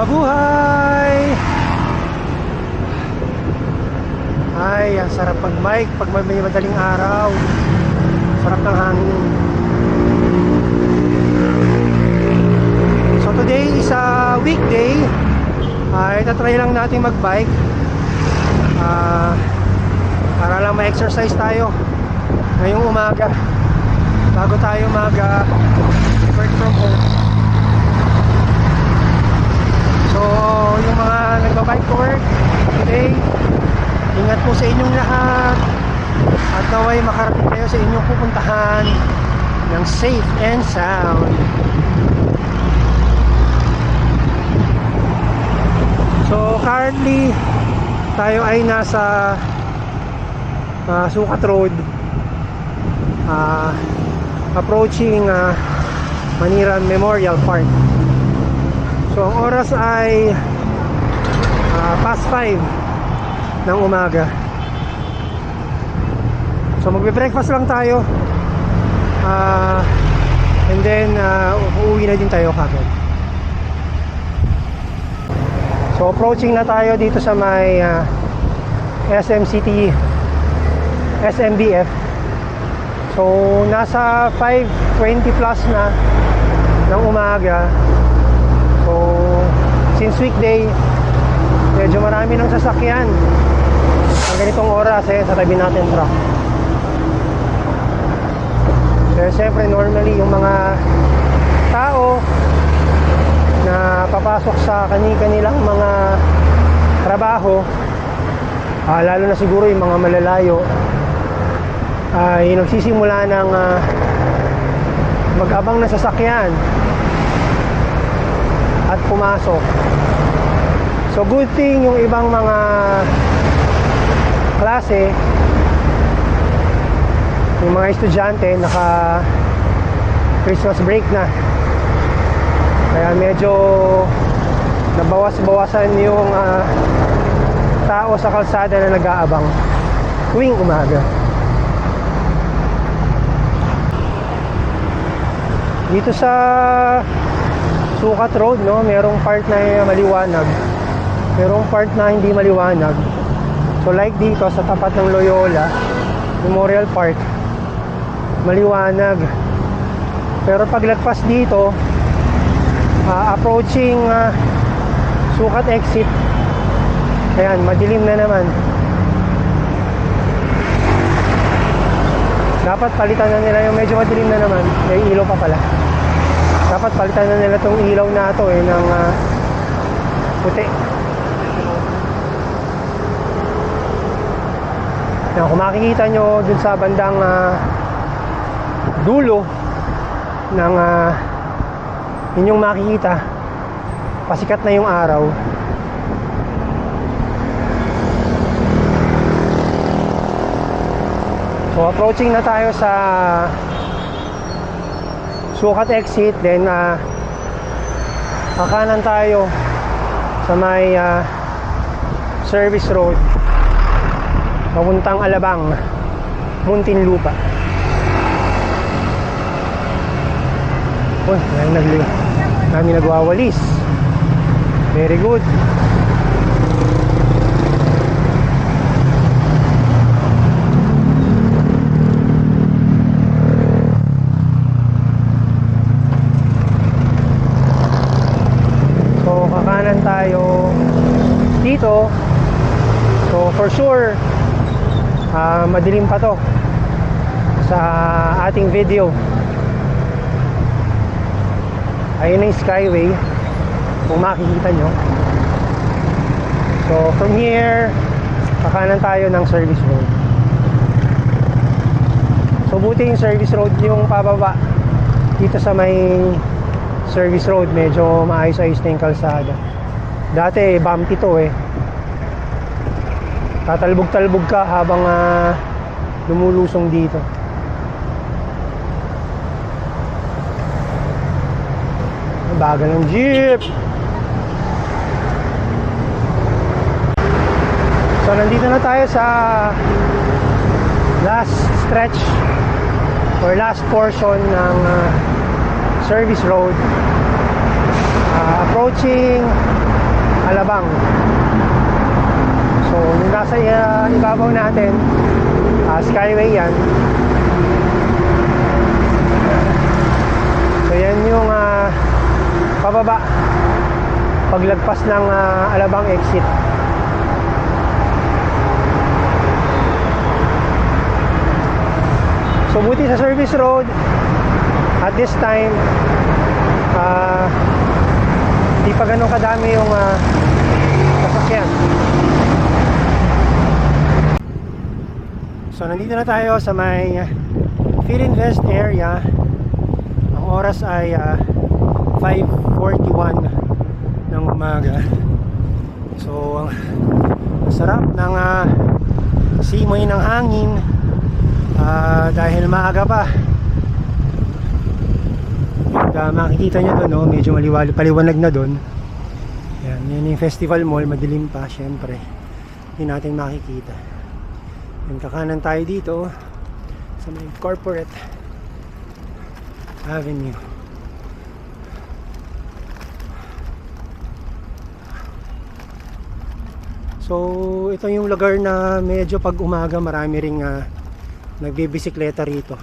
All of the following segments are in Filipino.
Mabuhay! Ay, ang sarap mag-bike pag may madaling araw. Sarap ng hangin. So today is a weekday. Itatry lang natin mag-bike para lang ma-exercise tayo ngayong umaga bago tayo mag-work from home. So yung mga nagbabike to work today, ingat po sa inyong lahat at naway makarating kayo sa inyong pupuntahan ng safe and sound. So currently tayo ay nasa Sukat Road, approaching Maniran Memorial Park. So ang oras ay past 5 ng umaga. So magbe-breakfast lang tayo, and then uuwi na din tayo kagad. So approaching na tayo dito sa may SM City, SMBF. So nasa 5:20 plus na ng umaga. So since weekday, medyo marami ng sasakyan ang ganitong oras sa tabi natin truck. Pero siyempre normally yung mga tao na papasok sa kanilang mga trabaho, lalo na siguro yung mga malalayo, ay nagsisimula ng mag-abang na sasakyan at pumasok. So good thing yung ibang mga klase, yung mga estudyante naka Christmas break na, kaya medyo nabawas-bawasan yung tao sa kalsada na nag-aabang tuwing umaga. Dito sa Sukat Road, no, merong part na maliwanag, merong part na hindi maliwanag. So like dito sa tapat ng Loyola Memorial Park, maliwanag. Pero paglagpas dito, approaching Sukat exit, ayan, madilim na naman. Dapat palitan na nila yung medyo madilim na naman. May ilaw pa pala. Dapat palitan na nila tong ilaw na ito ng puti. Yan, kung makikita nyo dun sa bandang dulo ng inyong makikita, pasikat na yung araw. So approaching na tayo sa Sukat exit, then kakanan tayo sa may service road papuntang Alabang, Muntinlupa. Uy, dami nagwawalis. Very good. So kakanan tayo dito. So for sure madilim pa to sa ating video. Ayun na yung Skyway, kung makikita nyo. So from here, kakanan tayo ng service road. So buti yung service road yung pababa dito sa may service road, medyo maayos-ayos na yung kalsada. Dati bumpy to tatalbog-talbog ka habang lumulusong dito. Bagal ng jeep. So nandito na tayo sa last stretch or last portion ng service road, approaching Alabang. So yung nasa ibabaw natin, Skyway yan. So yan yung pababa paglagpas ng Alabang exit. So buti sa service road at this time di pa ganun kadami yung sasakyan. So nandito na tayo sa may Philinvest area. Ang oras ay 5:41 ng umaga. So ang sarap ng simoy ng hangin dahil maaga pa. Makikita nyo doon, no? Medyo paliwanag na doon. Yan yung festival mall, madilim pa syempre. Hindi natin makikita. Yan, kakanan tayo dito sa may Corporate Avenue. So ito yung lugar na medyo pag umaga marami ring nagbibisikleta rito,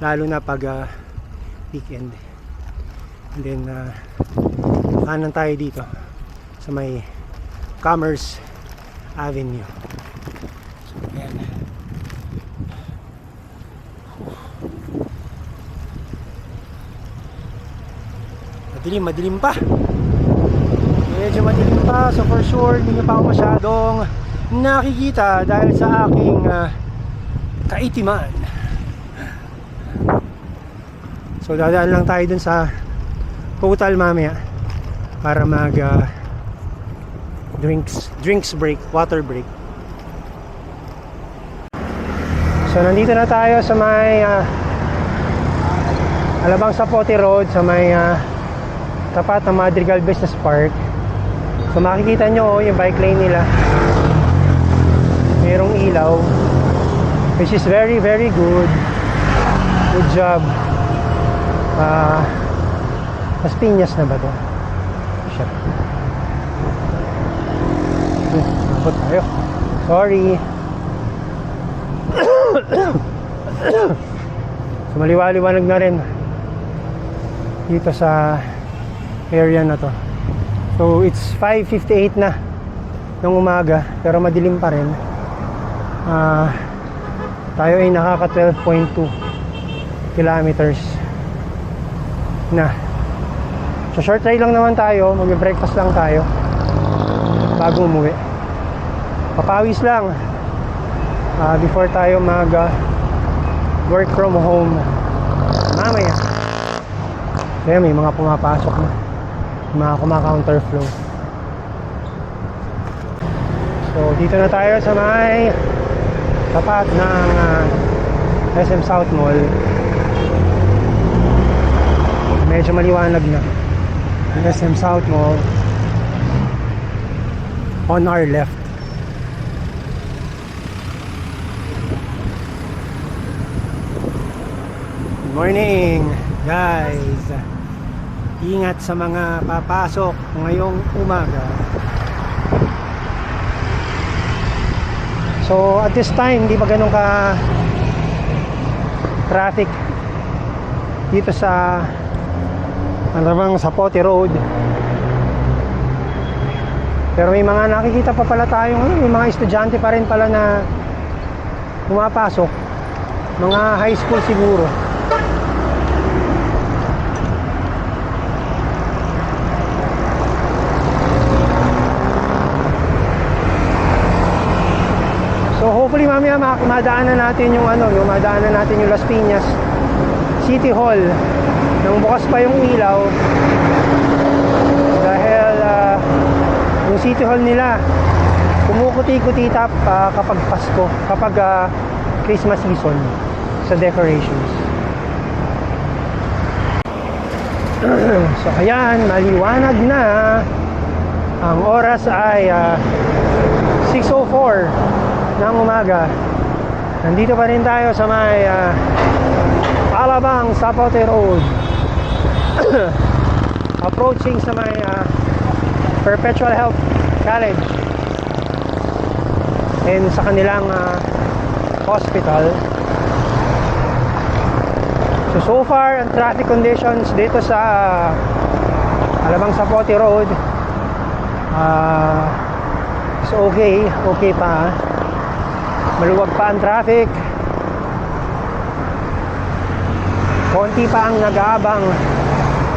lalo na pag weekend. And then kanan tayo dito sa may Commerce Avenue. So yan. Madilim pa. Medyo madilim pa, so for sure hindi nyo pa ako masyadong nakikita dahil sa aking kaitiman. So dadaan lang tayo dun sa Total mamaya para mag drinks break, water break. So nandito na tayo sa may Alabang Zapote Road, sa may tapat ng Madrigal Business Park. So makikita nyo yung bike lane nila, mayroong ilaw, which is very very good. Good job. Las Piñas na ba to? Shit. Abot tayo. Sorry. So maliwaliwanag na rin dito sa area na to. So it's 5:58 na ng umaga, pero madilim pa rin. Tayo ay nakaka 12.2 kilometers na. So short ride lang naman tayo, mag-breakfast lang tayo bago umuwi. Papawis lang before tayo mag work from home mamaya. Kaya may mga pumapasok na, mga kumaka-counter flow. So dito na tayo sa may tapat ng SM South Mall. Medyo maliwanag na yung SM South Mall on our left. Good morning guys. Ingat sa mga papasok ngayong umaga. So at this time hindi pa ganun ka traffic dito sa Alabang Zapote Road. Pero may mga nakikita pa pala tayong may mga estudyante pa rin pala na pumapasok. Mga high school siguro. So hopefully mamaya madaanan natin yung madaanan natin yung Las Piñas City Hall nang bukas pa yung ilaw, dahil yung City Hall nila kumukuti-kuti tap kapag Pasko, kapag Christmas season sa decorations. So ayan, maliwanag na. Ang oras ay 6:04 ng umaga. Nandito pa rin tayo sa may Alabang Zapote Road. Approaching sa may Perpetual Health College and sa kanilang hospital. So far, ang traffic conditions dito sa Alabang Zapote Road is okay pa. Maluwag pa ang traffic. Konti pa ang nag-aabang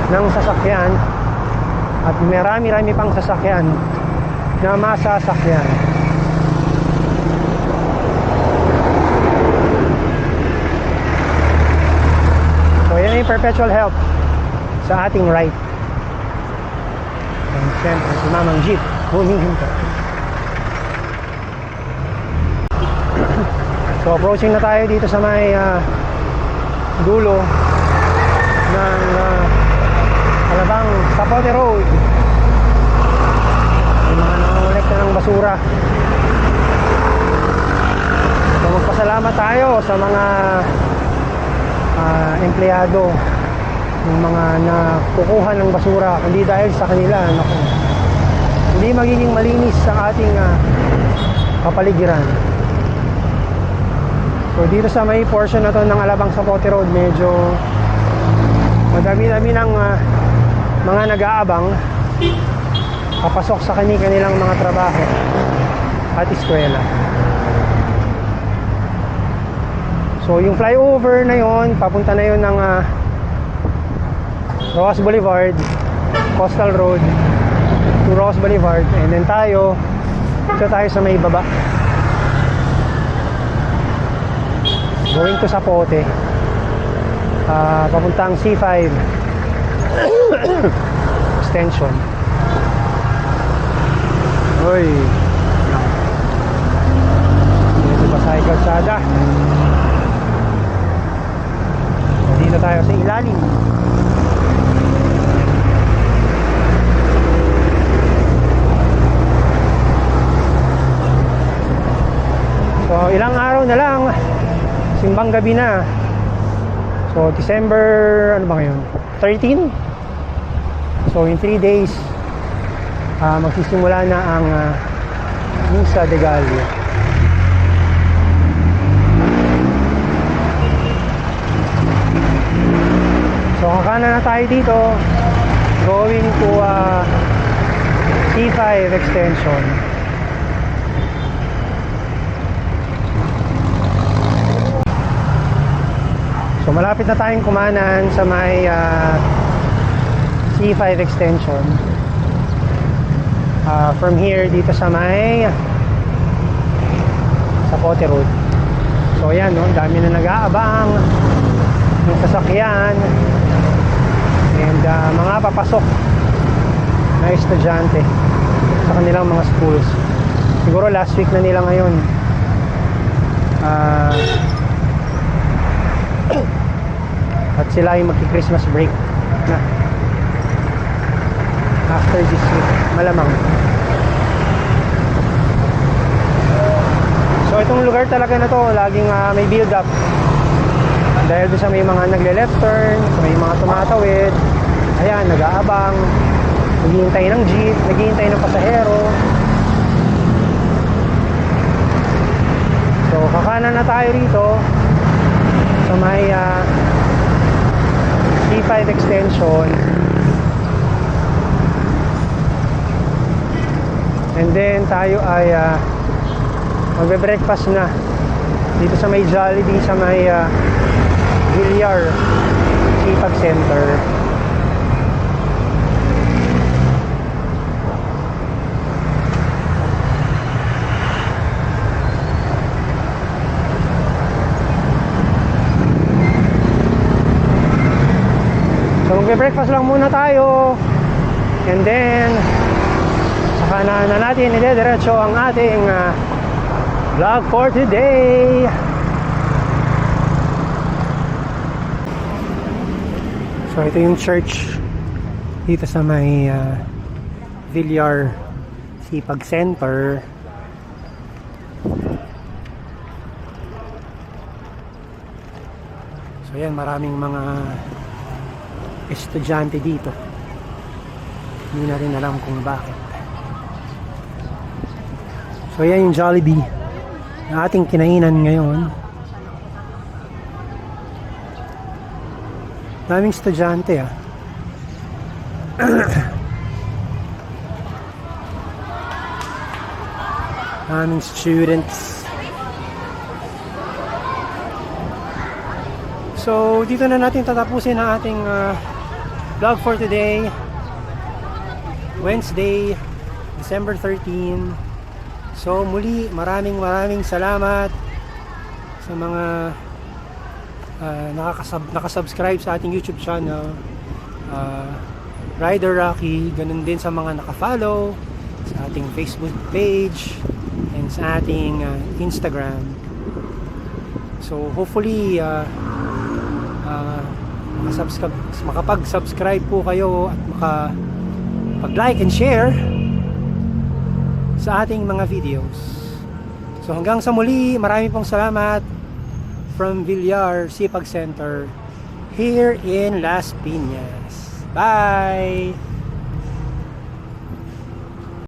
ng sasakyan at marami-rami pang sasakyan na masasakyan. So yan yung Perpetual Health sa ating right. And siyempre si Mamang Jeep humihinto. So approaching na tayo dito sa may dulo ng Alabang Zapote Road. May mga nangangolekta ng basura. So magpasalamat tayo sa mga empleyado, yung mga nakukuha ng basura. Hindi dahil sa kanila, naku, hindi magiging malinis ang ating kapaligiran. So dito sa may portion na to ng Alabang Zapote Road, medyo madami-dami ng mga nag-aabang papasok sa kanilang mga trabaho at eskwela. So yung flyover na yon, papunta na yon ng Rojas Boulevard, Coastal Road to Rojas Boulevard, and then tayo sa may baba going to Zapote, papuntang C5 extension. Uy, dito ba sa kalsada? Dito tayo sa ilalim. So ilang araw na lang, simbang gabi na. So December, ano ba ngayon? 13? So in 3 days magsisimula na ang Misa de Gallo. So kakanan na tayo dito, going to C5 extension. So malapit na tayong kumanan sa may C5 extension. From here dito sa may Zapote Road. So ayan, no, dami na nag-aabang ng sasakyan and mga papasok na estudyante sa kanilang mga schools. Siguro last week na nila ngayon. At sila ay magki-Christmas break na after this week, malamang. So itong lugar talaga na to, laging may build up dahil doon sa may mga nagle-left turn, sa may mga tumatawid, ayan, nag-aabang, naghihintay ng jeep, naghihintay ng pasahero. So kakanan na tayo rito sa may C5 extension, and then tayo ay magbe-breakfast na dito sa may Jollibee sa may Villar Sipag Center. So magbe-breakfast lang muna tayo, and then saka na natin idediretso ang ating vlog for today. So ito yung church dito sa may Villar Sipag Center. So yan, maraming mga estudyante dito. Hindi na rin alam kung bakit. So yan yung Jollibee na ating kinainan ngayon. Daming estudyante ah. Daming students. So dito na natin tatapusin ang ating vlog for today, Wednesday, December 13. So muli maraming salamat sa mga nakasubscribe sa ating YouTube channel, Rider Rocky, ganun din sa mga nakafollow sa ating Facebook page and sa ating Instagram. So hopefully makapag-subscribe po kayo at makapag-like and share sa ating mga videos. So hanggang sa muli, marami pong salamat from Villar Sipag Center here in Las Piñas. Bye!